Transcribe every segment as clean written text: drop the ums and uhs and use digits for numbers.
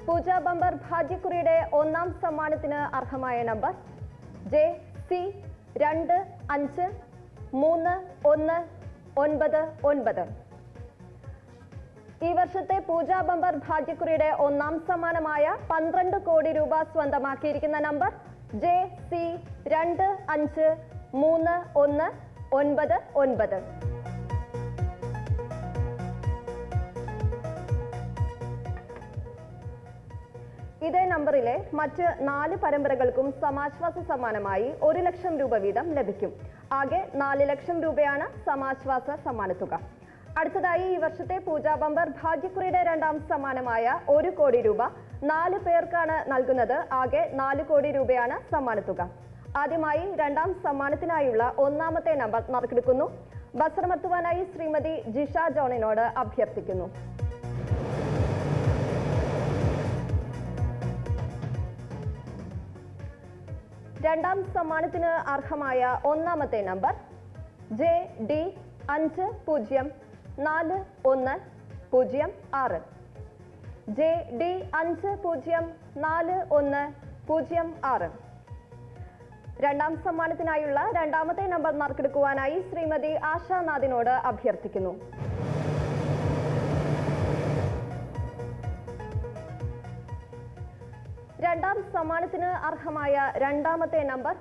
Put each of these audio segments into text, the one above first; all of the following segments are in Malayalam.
പൂജ ബമ്പർ ഭാഗ്യക്കുറിയുടെ ഒന്നാം സമ്മാനത്തിന് അർഹമായ നമ്പർ JC253199. ഈ വർഷത്തെ പൂജ ബമ്പർ ഭാഗ്യക്കുറിയുടെ ഒന്നാം സമ്മാനമായ 12 കോടി രൂപ സ്വന്തമാക്കിയിരിക്കുന്ന നമ്പർ JC253199. ഇതേ നമ്പറിലെ മറ്റ് 4 പരമ്പരകൾക്കും സമാശ്വാസ സമ്മാനമായി 1 ലക്ഷം രൂപ വീതം ലഭിക്കും. ആകെ 4 ലക്ഷം രൂപയാണ് സമാശ്വാസ സമ്മാനത്തുക. അടുത്തതായി ഈ വർഷത്തെ പൂജ ബമ്പർ ഭാഗ്യക്കുറിയുടെ രണ്ടാം സമ്മാനമായ 1 കോടി രൂപ 4 പേർക്കാണ് നൽകുന്നത്. ആകെ 4 കോടി രൂപയാണ് സമ്മാനത്തുക. ആദ്യമായി രണ്ടാം സമ്മാനത്തിനായുള്ള ഒന്നാമത്തെ നമ്പർ നറുക്കെടുക്കുന്നു. ബസറമർത്തുവാനായി ശ്രീമതി ജിഷ ജോണിനോട് അഭ്യർത്ഥിക്കുന്നു. രണ്ടാം സമ്മാനത്തിന് അർഹമായ ഒന്നാമത്തെ നമ്പർ JD504106. JD504106. രണ്ടാം സമ്മാനത്തിനായുള്ള രണ്ടാമത്തെ നമ്പർ നറുക്കെടുക്കുവാനായി ശ്രീമതി ആശാനാഥിനോട് അഭ്യർത്ഥിക്കുന്നു. രണ്ടാം സമ്മാനത്തിന് അർഹമായ രണ്ടാമത്തെ നമ്പർ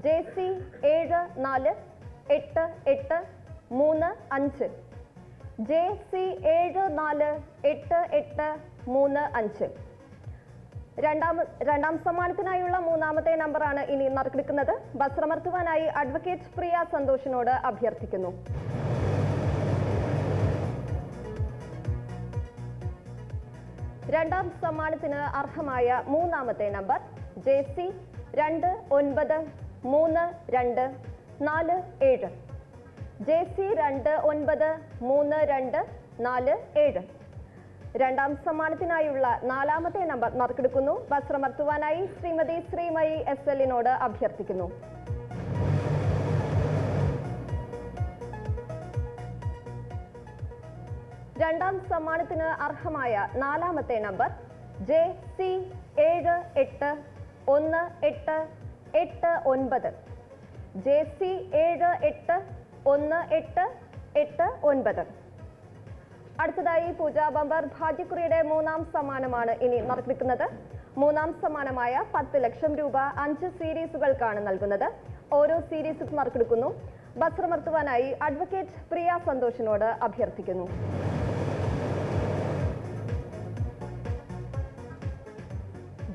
JC748835. JC748835. രണ്ടാം സമ്മാനത്തിനായുള്ള മൂന്നാമത്തെ നമ്പറാണ് ഇനി നറുക്കെടുക്കുന്നത്. ബസ്രമർത്തുവാനായി അഡ്വക്കേറ്റ് പ്രിയ സന്തോഷിനോട് അഭ്യർത്ഥിക്കുന്നു. രണ്ടാം സമ്മാനത്തിന് അർഹമായ മൂന്നാമത്തെ നമ്പർ JC293247. JC293247. രണ്ടാം സമ്മാനത്തിനായുള്ള നാലാമത്തെ നമ്പർ നറുക്കെടുക്കുന്നു. ബസ്രമർത്തുവാനായി ശ്രീമതി ശ്രീമയി SLനോട് അഭ്യർത്ഥിക്കുന്നു. രണ്ടാം സമ്മാനത്തിന് അർഹമായ നാലാമത്തെ നമ്പർ JC781889. JC781889. അടുത്തതായി പൂജ ബമ്പർ ഭാഗ്യക്കുറിയുടെ മൂന്നാം സമ്മാനമാണ് ഇനി നറുക്കെടുക്കുന്നത്. മൂന്നാം സമ്മാനമായ 10 ലക്ഷം രൂപ 5 സീരീസുകൾക്കാണ് നൽകുന്നത്. ഓരോ സീരീസും നറുക്കെടുക്കുന്നു. ബസ്രമർത്തുവാനായി അഡ്വക്കേറ്റ് പ്രിയ സന്തോഷിനോട് അഭ്യർത്ഥിക്കുന്നു.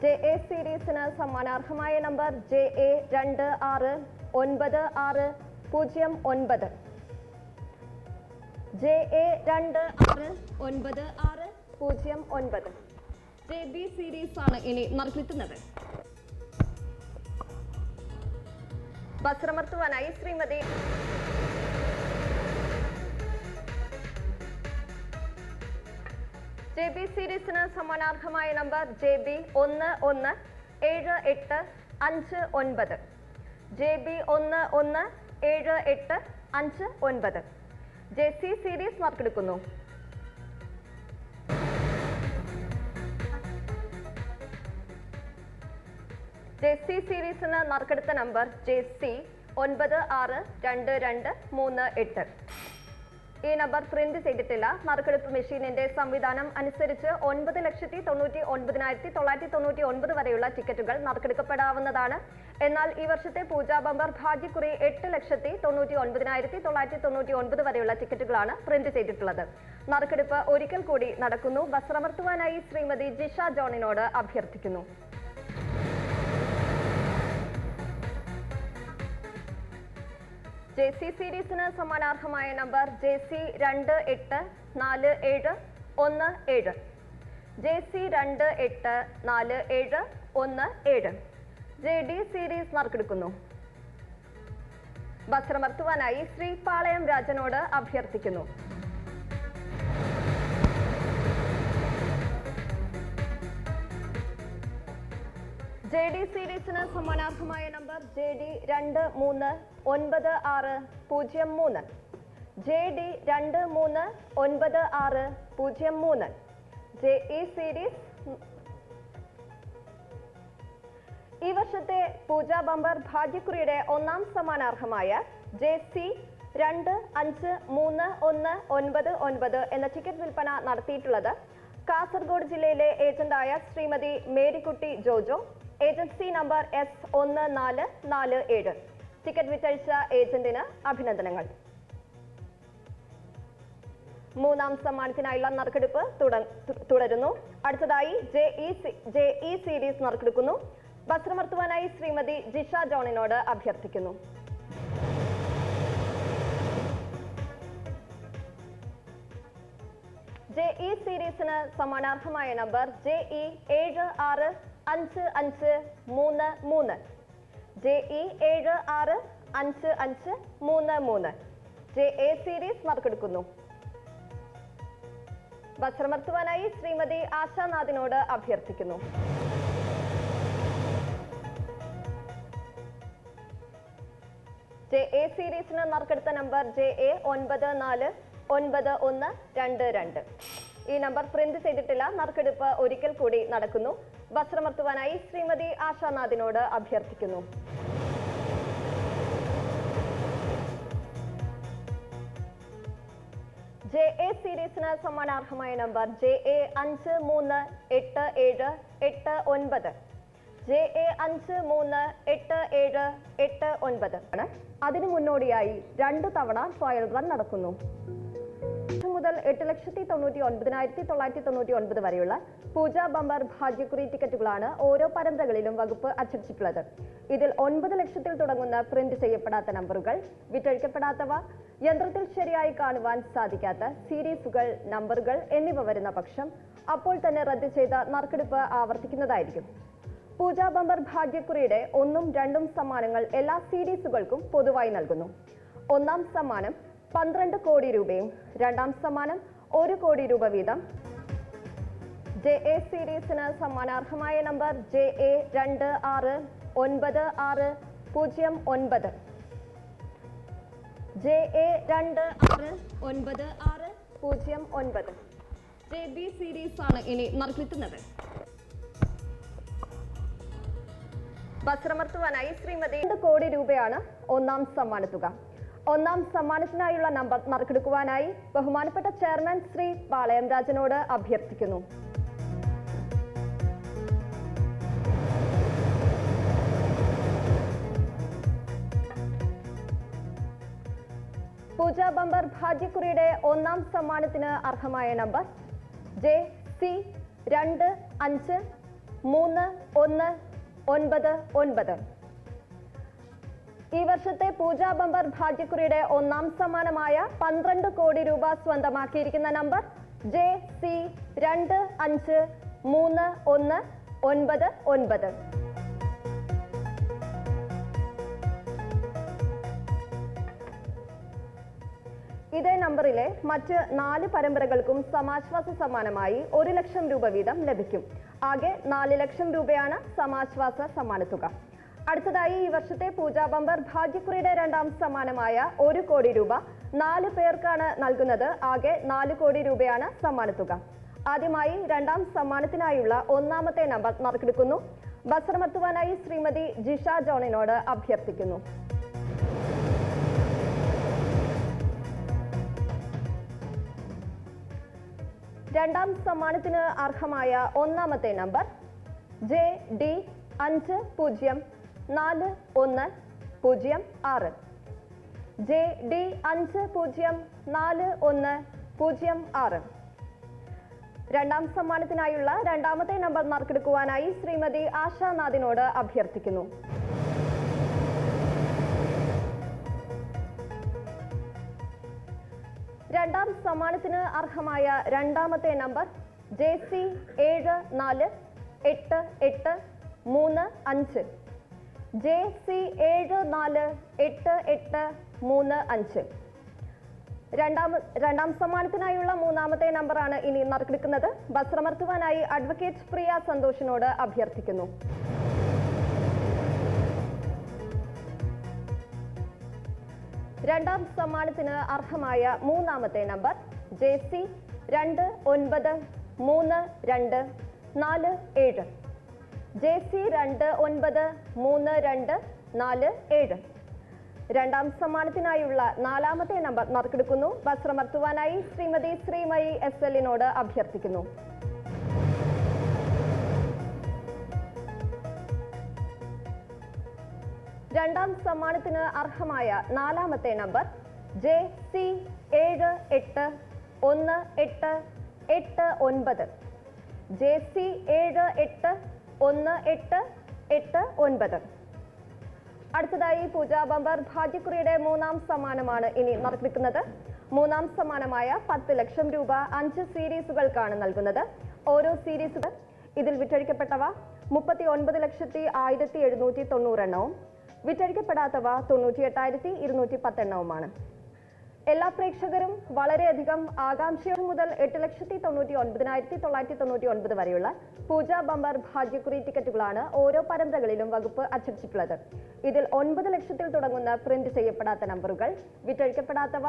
JA സീരീസിന് സമ്മാനാർഹമായ number JA269609. JA269609. JB series ആണ് ഇനി നറുക്കെടുക്കുന്നത്. ബസ്രമർത്തുവാനായി ശ്രീമതി JB സീരീസിന് സമ്മാനാർഹമായ നമ്പർ JB117859. JB117859. JC സീരീസ് നറുക്കെടുക്കുന്നു. JC സീരീസിന് നറുക്കെടുത്ത നമ്പർ JC962238. ഈ നമ്പർ പ്രിന്റ് ചെയ്തിട്ടില്ല. നറുക്കെടുപ്പ് മെഷീനിന്റെ സംവിധാനം അനുസരിച്ച് 9,99,999 വരെയുള്ള ടിക്കറ്റുകൾ നറുക്കെടുക്കപ്പെടാവുന്നതാണ്. എന്നാൽ ഈ വർഷത്തെ പൂജ ബമ്പർ ഭാഗ്യക്കുറി 8,99,999 വരെയുള്ള ടിക്കറ്റുകളാണ് പ്രിന്റ് ചെയ്തിട്ടുള്ളത്. നറുക്കെടുപ്പ് ഒരിക്കൽ കൂടി നടക്കുന്നു. ബസ്രമർത്തുവാനായി ശ്രീമതി ജിഷ ജോണിനോട് അഭ്യർത്ഥിക്കുന്നു. JC സീരീസിന് സമ്മാനാർഹമായ number JC284717. JC284717. JD series നറുക്കെടുക്കുന്നു. ബസ്രമർത്തുവാനായി ശ്രീ പാളയം രാജനോട് അഭ്യർത്ഥിക്കുന്നു. JD സീരീസിന് സമ്മാനാർഹമായ number JD239603. JD239603. JE series ഈ വർഷത്തെ പൂജ ബമ്പർ ഭാഗ്യക്കുറിയുടെ ഒന്നാം സമ്മാനാർഹമായ JC253199 എന്ന ടിക്കറ്റ് വിൽപ്പന നടത്തിയിട്ടുള്ളത് കാസർഗോഡ് ജില്ലയിലെ ഏജന്റായ Shrimati Marykutty Jojo, agency number S1447. Ticket വിറ്റഴിച്ച ഏജന്റിന് അഭിനന്ദനങ്ങൾ. മൂന്നാം സമ്മാനത്തിനായുള്ള നറുക്കെടുപ്പ് തുടരുന്നു. അടുത്തതായി JE സീരീസ് നറുക്കെടുക്കുന്നു. വസ്ത്രമർത്തുവാനായി ശ്രീമതി ജിഷ ജോണിനോട് അഭ്യർത്ഥിക്കുന്നു. JE സീരീസിന് സമ്മാനാർഹമായ number JE765533. JE765533. JA series നറുക്കെടുക്കുന്നു. വസ്ത്രമർത്തുവാനായി ശ്രീമതി ആശാനാഥിനോട് അഭ്യർത്ഥിക്കുന്നു. JA സീരീസിന് നറുക്കെടുത്ത നമ്പർ JA9491122. ഈ നമ്പർ പ്രിന്റ് ചെയ്തിട്ടില്ല. നറുക്കെടുപ്പ് ഒരിക്കൽ കൂടി നടക്കുന്നു. വസ്ത്രമർത്തുവാനായി ശ്രീമതി ആശാനാഥിനോട് അഭ്യർത്ഥിക്കുന്നു. JA സീരീസിന് സമ്മാനാർഹമായ നമ്പർ JA538789. JA538789. അതിനു മുന്നോടിയായി 2 തവണ ട്രയൽ റൺ നടക്കുന്നു. മുതൽ 8,99,999 വരെയുള്ള പൂജ ബമ്പർ ഭാഗ്യക്കുറി ടിക്കറ്റുകളാണ് ഓരോ പരമ്പരകളിലും വകുപ്പ് അച്ചടിച്ചിട്ടുള്ളത്. ഇതിൽ 9 ലക്ഷത്തിൽ തുടങ്ങുന്ന പ്രിന്റ് ചെയ്യപ്പെടാത്ത നമ്പറുകൾ, വിറ്റഴിക്കപ്പെടാത്തവ, യന്ത്രത്തിൽ ശരിയായി കാണുവാൻ സാധിക്കാത്ത സീരീസുകൾ, നമ്പറുകൾ എന്നിവ വരുന്ന പക്ഷം അപ്പോൾ തന്നെ റദ്ദ് ചെയ്ത നറുക്കെടുപ്പ് ആവർത്തിക്കുന്നതായിരിക്കും. പൂജ ബമ്പർ ഭാഗ്യക്കുറിയുടെ 1ഉം 2ഉം സമ്മാനങ്ങൾ എല്ലാ സീരീസുകൾക്കും പൊതുവായി നൽകുന്നു. ഒന്നാം സമ്മാനം 12 കോടി രൂപയും രണ്ടാം സമ്മാനം 1 കോടി രൂപ വീതം. JA സീരീസിന് സമ്മാനാർഹമായ number JA269609. JA269609. JB series ആണ് ഇനി നറുക്കെടുക്കുന്നത്. വസ്ത്രമർത്തുവാനായി ശ്രീമതി 2 കോടി രൂപയാണ് ഒന്നാം സമ്മാനത്തുക. ഒന്നാം സമ്മാനത്തിനായുള്ള നമ്പർ നറുക്കെടുക്കുവാനായി ബഹുമാനപ്പെട്ട ചെയർമാൻ ശ്രീ പാളയം രാജനോട് അഭ്യർത്ഥിക്കുന്നു. പൂജ ബമ്പർ ഭാഗ്യക്കുറിയുടെ ഒന്നാം സമ്മാനത്തിന് അർഹമായ നമ്പർ JC253199. ഈ വർഷത്തെ പൂജ ബമ്പർ ഭാഗ്യക്കുറിയുടെ ഒന്നാം സമ്മാനമായ 12 കോടി രൂപ സ്വന്തമാക്കിയിരിക്കുന്ന നമ്പർ JC253199. ഇതേ നമ്പറിലെ മറ്റ് 4 പരമ്പരകൾക്കും സമാശ്വാസ സമ്മാനമായി 1 ലക്ഷം രൂപ വീതം ലഭിക്കും. ആകെ 4 ലക്ഷം രൂപയാണ് സമാശ്വാസ സമ്മാനത്തുക. അടുത്തതായി ഈ വർഷത്തെ പൂജ ബമ്പർ ഭാഗ്യക്കുറിയുടെ രണ്ടാം സമ്മാനമായ 1 കോടി രൂപ 4 പേർക്കാണ് നൽകുന്നത്. ആകെ 4 കോടി രൂപയാണ് സമ്മാനത്തുക. ആദ്യമായി രണ്ടാം സമ്മാനത്തിനായുള്ള ഒന്നാമത്തെ നമ്പർ നറുക്കെടുക്കുന്നു. വസ്ത്രമർത്തുവാനായി ശ്രീമതി ജിഷ ജോണിനോട് അഭ്യർത്ഥിക്കുന്നു. രണ്ടാം സമ്മാനത്തിന് അർഹമായ ഒന്നാമത്തെ നമ്പർ JD504106. JD504106. രണ്ടാം സമ്മാനത്തിനായുള്ള രണ്ടാമത്തെ നമ്പർ നറുക്കെടുക്കുവാനായി ശ്രീമതി ആശാനാഥിനോട് അഭ്യർത്ഥിക്കുന്നു. രണ്ടാം സമ്മാനത്തിന് അർഹമായ രണ്ടാമത്തെ നമ്പർ JC748835. JC748835. രണ്ടാം സമ്മാനത്തിനായുള്ള മൂന്നാമത്തെ നമ്പറാണ് ഇനി നറുക്കെടുക്കുന്നത്. വസ്ത്രമർത്തുവാനായി അഡ്വക്കേറ്റ് പ്രിയ സന്തോഷിനോട് അഭ്യർത്ഥിക്കുന്നു. രണ്ടാം സമ്മാനത്തിന് അർഹമായ മൂന്നാമത്തെ നമ്പർ JC293247. JC 293247. രണ്ടാം സമ്മാനത്തിനായുള്ള നാലാമത്തെ നമ്പർ നറുക്കെടുക്കുന്നു. വസ്ത്രമർത്തുവാനായി ശ്രീമതി ശ്രീമയി SLനോട് അഭ്യർത്ഥിക്കുന്നു. രണ്ടാം സമ്മാനത്തിന് അർഹമായ നാലാമത്തെ നമ്പർ JC 781889. JC 781889. അടുത്തതായി പൂജാ ബമ്പർ ഭാഗ്യക്കുറിയുടെ മൂന്നാം സമ്മാനമാണ് ഇനി നറുക്കെടുക്കുന്നത്. മൂന്നാം സമ്മാനമായ 10 ലക്ഷം രൂപ 5 സീരീസുകൾക്കാണ് നൽകുന്നത്. ഓരോ സീരീസുകൾ ഇതിൽ വിറ്റഴിക്കപ്പെട്ടവ 39,1790 എണ്ണവും വിറ്റഴിക്കപ്പെടാത്തവ 98,210 എണ്ണവുമാണ്. എല്ലാ പ്രേക്ഷകരും വളരെയധികം ആകാംക്ഷയോടെ മുതൽ 8,99,999 വരെയുള്ള പൂജാ ബമ്പർ ഭാഗ്യക്കുറി ടിക്കറ്റുകളാണ് ഓരോ പരമ്പരകളിലും വകുപ്പ് അച്ചടിച്ചിട്ടുള്ളത്. ഇതിൽ 9 ലക്ഷത്തിൽ തുടങ്ങുന്ന പ്രിന്റ് ചെയ്യപ്പെടാത്ത നമ്പറുകൾ, വിറ്റഴിക്കപ്പെടാത്തവ,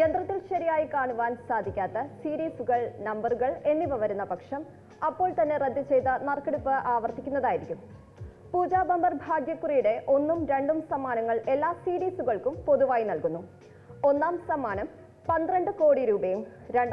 യന്ത്രത്തിൽ ശരിയായി കാണുവാൻ സാധിക്കാത്ത സീരീസുകൾ, നമ്പറുകൾ എന്നിവ വരുന്ന പക്ഷം അപ്പോൾ തന്നെ റദ്ദ് ചെയ്ത നറുക്കെടുപ്പ് ആവർത്തിക്കുന്നതായിരിക്കും. പൂജാ ബമ്പർ ഭാഗ്യക്കുറിയുടെ 1ഉം 2ഉം സമ്മാനങ്ങൾ എല്ലാ സീരീസുകൾക്കും പൊതുവായി നൽകുന്നു. ഒന്നാം സമ്മാനം 12 കോടി രൂപയും